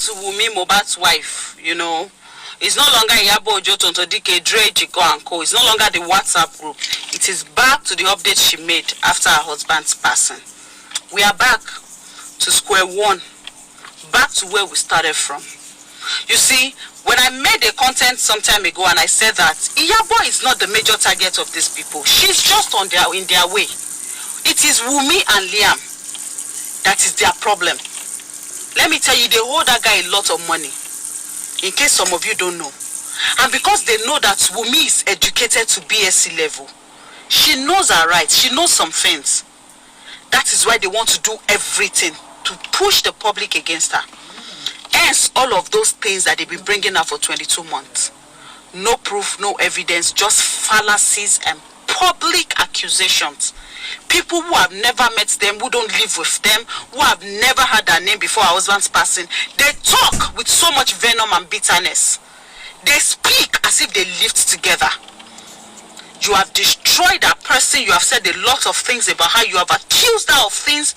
to Wumi, Mohbad's wife, you know. It's no longer Iyabo Ojo, Tonto Dike, Dre, Chico and Co. It's no longer the WhatsApp group. It is back to the update she made after her husband's passing. We are back to square one. Back to where we started from. You see, when I made a content some time ago and I said that Iyabo is not the major target of these people. She's just in their way. It is Wumi and Liam that is their problem. Let me tell you, they owe that guy a lot of money. In case some of you don't know. And because they know that Wumi is educated to BSc level, she knows her rights, she knows some things. That is why they want to do everything to push the public against her. Hence, all of those things that they've been bringing her for 22 months. No proof, no evidence, just fallacies and public accusations. People who have never met them, who don't live with them, who have never heard their name before her husband's passing, they talk with so much venom and bitterness. They speak as if they lived together. You have destroyed that person. You have said a lot of things about her. You have accused her of things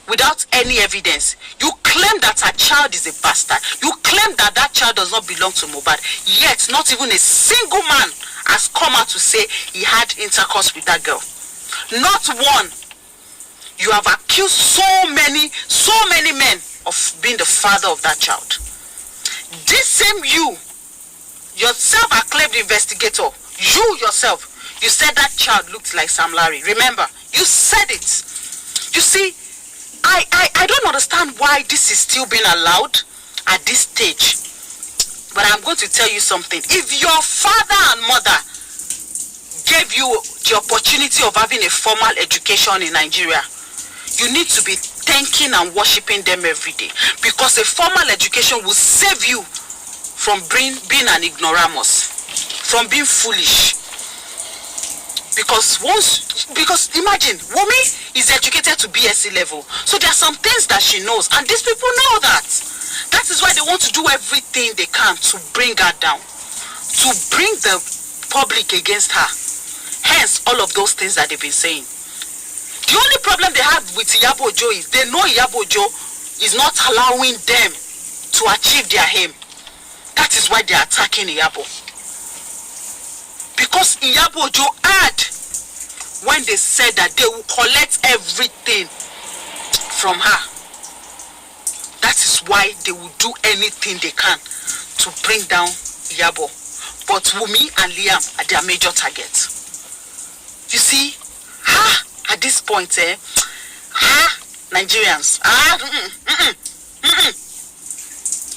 without any evidence. You claim that her child is a bastard. You claim that that child does not belong to Mohbad. Yet, not even a single man has come out to say he had intercourse with that girl. Not one. You have accused so many men of being the father of that child. This same you, your self-acclaimed investigator, you yourself, you said that child looked like Sam Larry. Remember, you said it. You see, I don't understand why this is still being allowed at this stage. But I'm going to tell you something. If your father and mother gave you the opportunity of having a formal education in Nigeria, you need to be thanking and worshiping them every day. Because a formal education will save you from being an ignoramus, from being foolish. Because imagine, Wumi is educated to BSc level. So there are some things that she knows. And these people know that. That is why they want to do everything they can to bring her down. To bring the public against her. Hence, all of those things that they've been saying. The only problem they have with Iyabo Ojo is they know Iyabo Ojo is not allowing them to achieve their aim. That is why they are attacking Iyabo. Because Iyabo Ojo had, when they said that they will collect everything from her. That is why they will do anything they can to bring down Iyabo. But Wumi and Liam are their major targets. You see, at this point, Nigerians,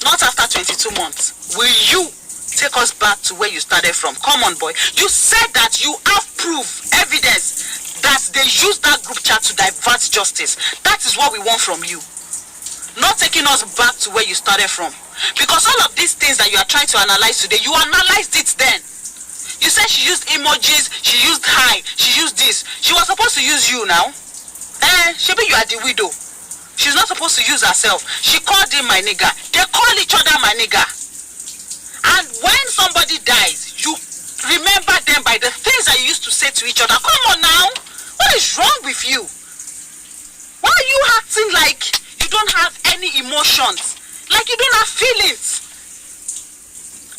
not after 22 months, will you take us back to where you started from? Come on, boy. You said that you have proof, evidence, that they used that group chat to divert justice. That is what we want from you. Not taking us back to where you started from. Because all of these things that you are trying to analyze today, you analyzed it then. You said she used emojis, she used hi, she used this. She was supposed to use you now. Maybe you are the widow. She's not supposed to use herself. She called him my nigga. They call each other my nigga. And when somebody dies, you remember them by the things that you used to say to each other. Come on now. What is wrong with you? Why are you acting like you don't have any emotions? Like you don't have feelings?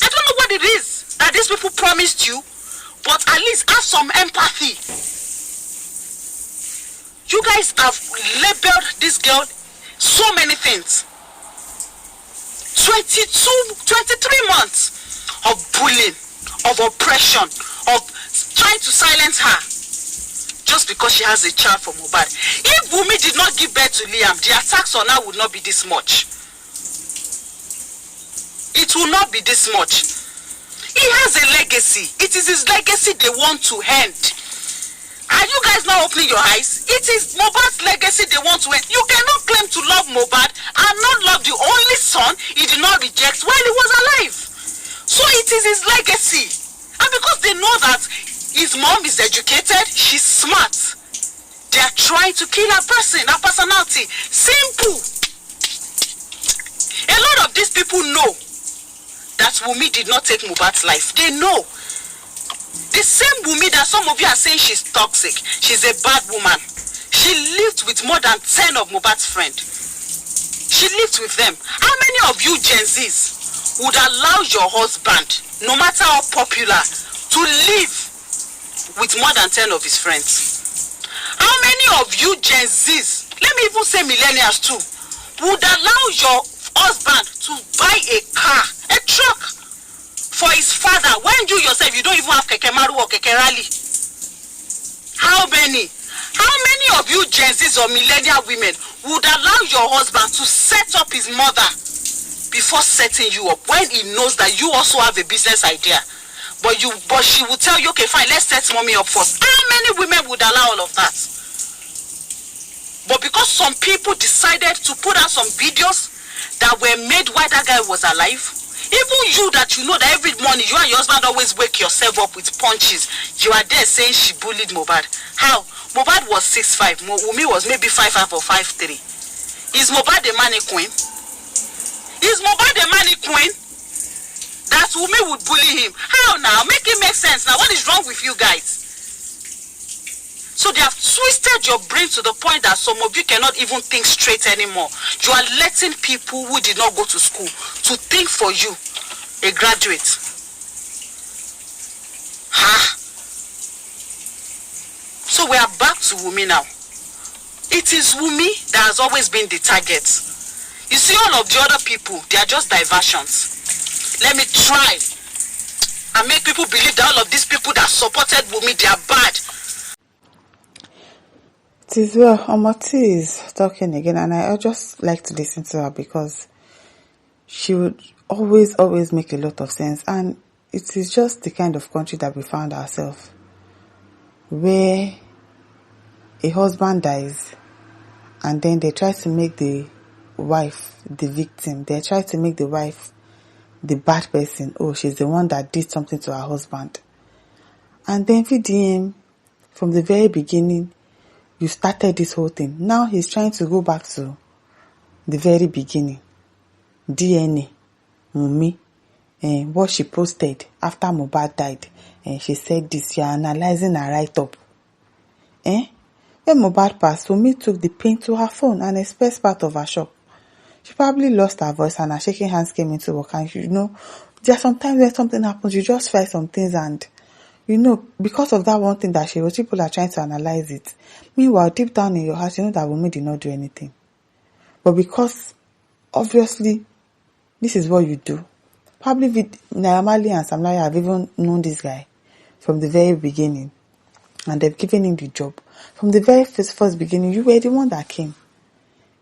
I don't know what it is that these people promised you, but at least have some empathy. You guys have labeled this girl so many things. 23 months of bullying, of oppression, of trying to silence her just because she has a child from Mohbad. If Wumi did not give birth to Liam, the attacks on her would not be this much. It will not be this much. He has a legacy. It is his legacy they want to end. Are you guys not opening your eyes? It is Mohbad's legacy they want to end. You cannot claim to love Mohbad and not love the only son he did not reject while he was alive. So it is his legacy. And because they know that his mom is educated, she's smart, they are trying to kill her person, her personality. Simple. A lot of these people know that Wumi did not take Mohbad's life. They know. The same Wumi that some of you are saying she's toxic, she's a bad woman. She lived with more than 10 of Mohbad's friends. She lived with them. How many of you Gen Zs would allow your husband, no matter how popular, to live with more than 10 of his friends? How many of you Gen Zs, let me even say millennials too, would allow your husband to buy a car, a truck for his father when you yourself, you don't even have keke maru or keke rally? How many? How many of you Gen Zs or millennial women would allow your husband to set up his mother before setting you up when he knows that you also have a business idea? But she will tell you, okay, fine, let's set mommy up first. How many women would allow all of that? But because some people decided to put out some videos that were made while that guy was alive, even you that you know that every morning you and your husband always wake yourself up with punches, you are there saying she bullied Mohbad. How? Mohbad was 6'5", Wumi was maybe 5'5" or 5'3". Is Mohbad a mannequin? Is Mohbad a mannequin? That Wumi would bully him. How now? Make it make sense now. What is wrong with you guys? So they have twisted your brain to the point that some of you cannot even think straight anymore. You are letting people who did not go to school to think for you, a graduate. So we are back to Wumi now. It is Wumi that has always been the target. You see, all of the other people, they are just diversions. Let me try and make people believe that all of these people that supported Wumi, they are bad. It is well, Omoti is talking again, and I just like to listen to her because she would always make a lot of sense. And it is just the kind of country that we found ourselves, where a husband dies and then they try to make the wife the victim. They try to make the wife the bad person. Oh, she's the one that did something to her husband. And then VDM, from the very beginning, you started this whole thing. Now he's trying to go back to the very beginning. DNA, Wumi, what she posted after Mohbad died. And she said this, you're analyzing her write-up. When Mohbad passed, Wumi took the paint to her phone and expressed part of her shock. She probably lost her voice and her shaking hands came into work. And there are sometimes when something happens, you just write some things and because of that one thing that she wrote, people are trying to analyze it. Meanwhile, deep down in your heart, you know that Wumi did not do anything. But because, obviously, this is what you do. Probably Naira Marley and Sam Larry have even known this guy from the very beginning. And they've given him the job. From the very first beginning, you were the one that came.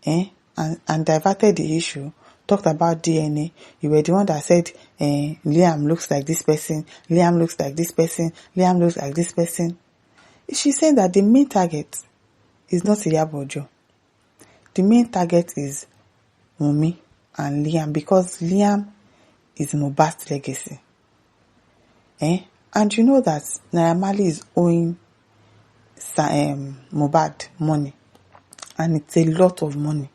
And diverted the issue. Talked about DNA. You were the one that said, Liam looks like this person, Liam looks like this person, Liam looks like this person. She's saying that the main target is not Iyabo Ojo. The main target is Wumi and Liam, because Liam is Mohbad's legacy. And you know that Naira Marley is owing Mohbad money. And it's a lot of money.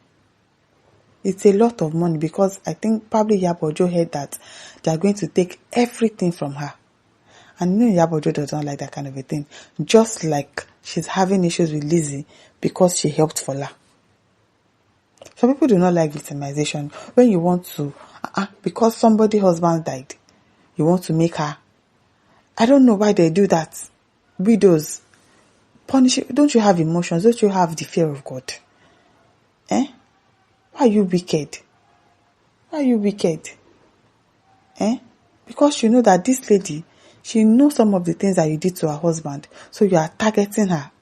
It's a lot of money because I think probably Iyabo Ojo heard that they are going to take everything from her. And Iyabo Ojo does not like that kind of a thing. Just like she's having issues with Lizzie because she helped Fola. Some people do not like victimization. When you want to, because somebody's husband died, you want to make her. I don't know why they do that. Widows, punish. Don't you have emotions? Don't you have the fear of God? Why are you wicked? Why are you wicked? Because you know that this lady, she knows some of the things that you did to her husband. So you are targeting her.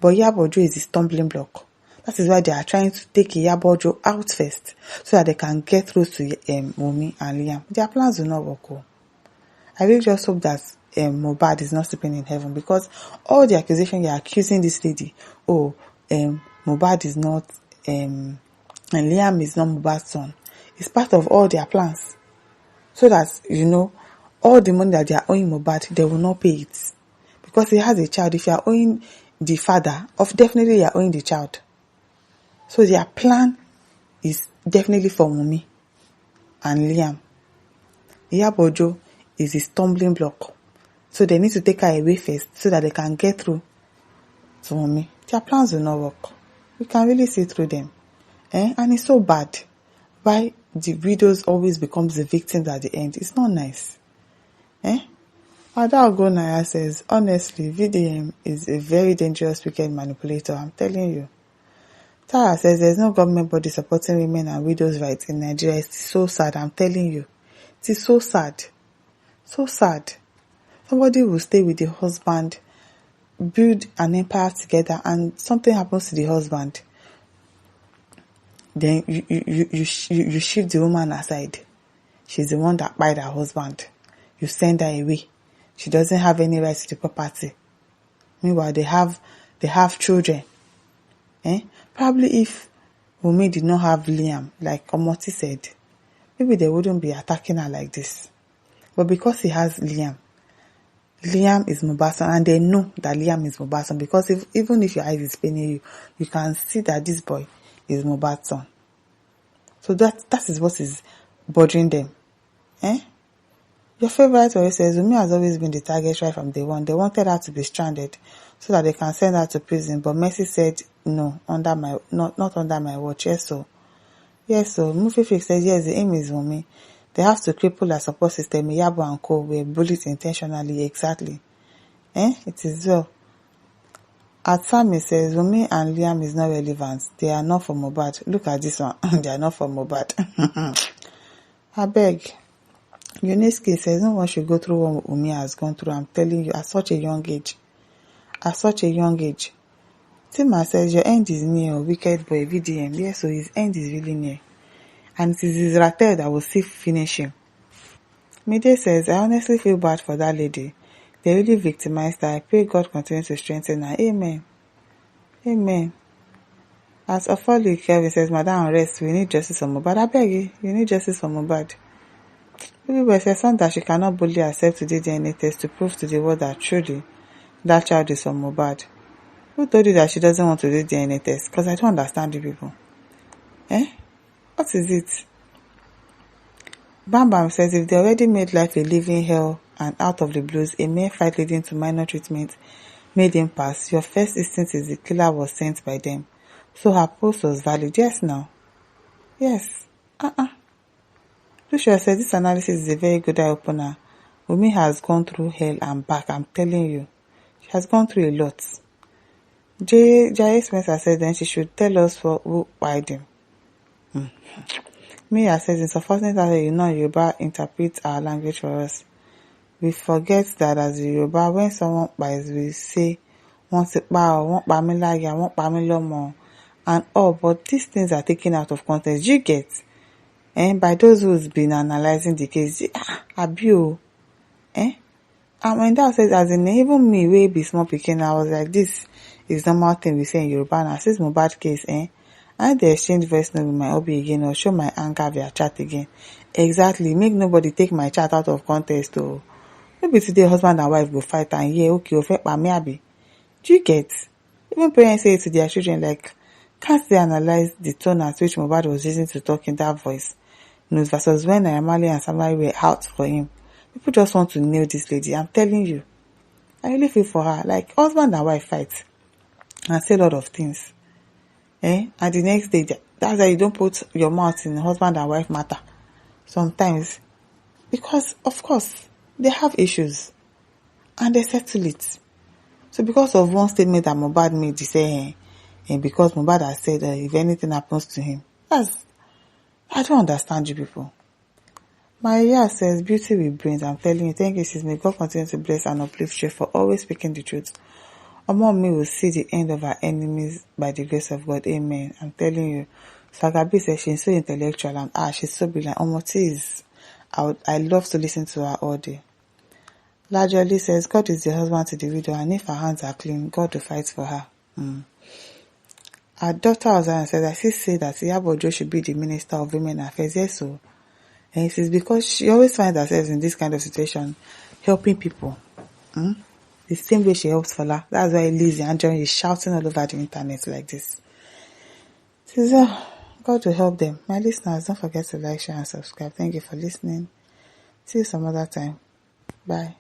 But Iyabo Ojo is the stumbling block. That is why they are trying to take Iyabo Ojo out first. So that they can get through to Wumi and Liam. Their plans will not work. I really just hope that Mohbad is not sleeping in heaven. Because all the accusation you are accusing this lady. Mohbad is not... and Liam is not Mohbad's son. It's part of all their plans. So that, all the money that they are owing Mohbad, they will not pay it. Because he has a child. If you are owing the father, definitely you are owing the child. So their plan is definitely for Wumi and Liam. Iyabo Ojo is a stumbling block. So they need to take her away first so that they can get through to Wumi. Their plans will not work. We can really see through them. And it's so bad. Why the widows always becomes the victims at the end? It's not nice. Ada Naya says, honestly, VDM is a very dangerous wicked manipulator, I'm telling you. Tara says there's no government body supporting women and widows' rights in Nigeria. It's so sad, I'm telling you. It is so sad. So sad. Somebody will stay with the husband, build an empire together, and something happens to the husband. Then you shift the woman aside. She's the one that bite her husband. You send her away. She doesn't have any rights to the property. Meanwhile, they have children. Probably if Wumi did not have Liam, like Omoti said, maybe they wouldn't be attacking her like this. But because he has Liam is Mohbad's son, and they know that Liam is Mohbad's son, because even if your eyes is paining you, you can see that this boy is Mohbad's son. So that is what is bothering them. Your favorite always says, Wumi has always been the target right from day one. They wanted her to be stranded so that they can send her to prison. But Mercy said, no, not under my watch. Yes, so. Movie Freak says, yes, the aim is Wumi. They have to cripple her support system. Yabo and Co. were bullied intentionally. Exactly. It is well. Atami says, Wumi and Liam is not relevant. They are not for Mohbad. Look at this one. They are not for Mohbad. I beg. Uniski says, no one should go through what Wumi has gone through. I'm telling you, at such a young age. Tima says, your end is near, wicked boy, VDM. Yes, so his end is really near. And it is his ratel that will see finish him. Mide says, I honestly feel bad for that lady. They really victimized her. I pray God continue to strengthen her. Amen. As Ofoli Kevin says, Madam, rest. We need justice for Mohbad. I beg you need justice for Mohbad. People say that she cannot boldly accept to do DNA test to prove to the world that truly that child is from Mohbad. Who told you that she doesn't want to do DNA test? Because I don't understand you people. What is it? Bam Bam says, if they already made life a living hell and out of the blues, a mere fight leading to minor treatment made him pass, your first instinct is the killer was sent by them. So her post was valid. Yes, now. Yes. Lucia said, this analysis is a very good eye-opener. Wumi has gone through hell and back, I'm telling you. She has gone through a lot. Jai Spencer said, then she should tell us who fired him. Mia says, it's unfortunate that Yoruba interpret our language for us. We forget that as a Yoruba, when someone buys, we say, wọ́n ti pa ọ́, wọ́n pa mí láyà, wọ́n pa mí lọ́mọ, and all, but these things are taken out of context. You get? And by those who's been analyzing the case, abuse. And when that says, as in even me, way be small picking, I was like, this is normal thing we say in Yoruba. Now, since my bad case, I dey exchange voice note with my hobby again or show my anger via chat again. Exactly. Make nobody take my chat out of context. Or maybe today husband and wife go fight and okay, affect me abi. Do you get? Even parents say it to their children like, can't they analyze the tone at which Mohbad was using to talk in that voice? News versus when Naira and Samari were out for him. People just want to nail this lady. I'm telling you. I really feel for her. Like, husband and wife fight and say a lot of things. And the next day, that's why you don't put your mouth in husband and wife matter. Sometimes. Because, of course, they have issues. And they settle it. So because of one statement that Mohbad made, they say, and because Mohbad has said if anything happens to him, I don't understand you people. Maria says, beauty with brains. I'm telling you, thank you, sis. May God continue to bless and uplift you for always speaking the truth. Omo will see the end of our enemies by the grace of God. Amen. I'm telling you. Sagabi says she's so intellectual and she's so brilliant. Omo is. I love to listen to her all day. Lajoli says, God is the husband to the widow, and if her hands are clean, God will fight for her. Our daughter Ozana says, I still say that Iyabo Ojo should be the Minister of Women Affairs. Yes, so. And it is because she always finds herself in this kind of situation, helping people. The same way she helps Fola. That's why Lizzie and Johnny is shouting all over the internet like this. So, God will help them. My listeners, don't forget to like, share, and subscribe. Thank you for listening. See you some other time. Bye.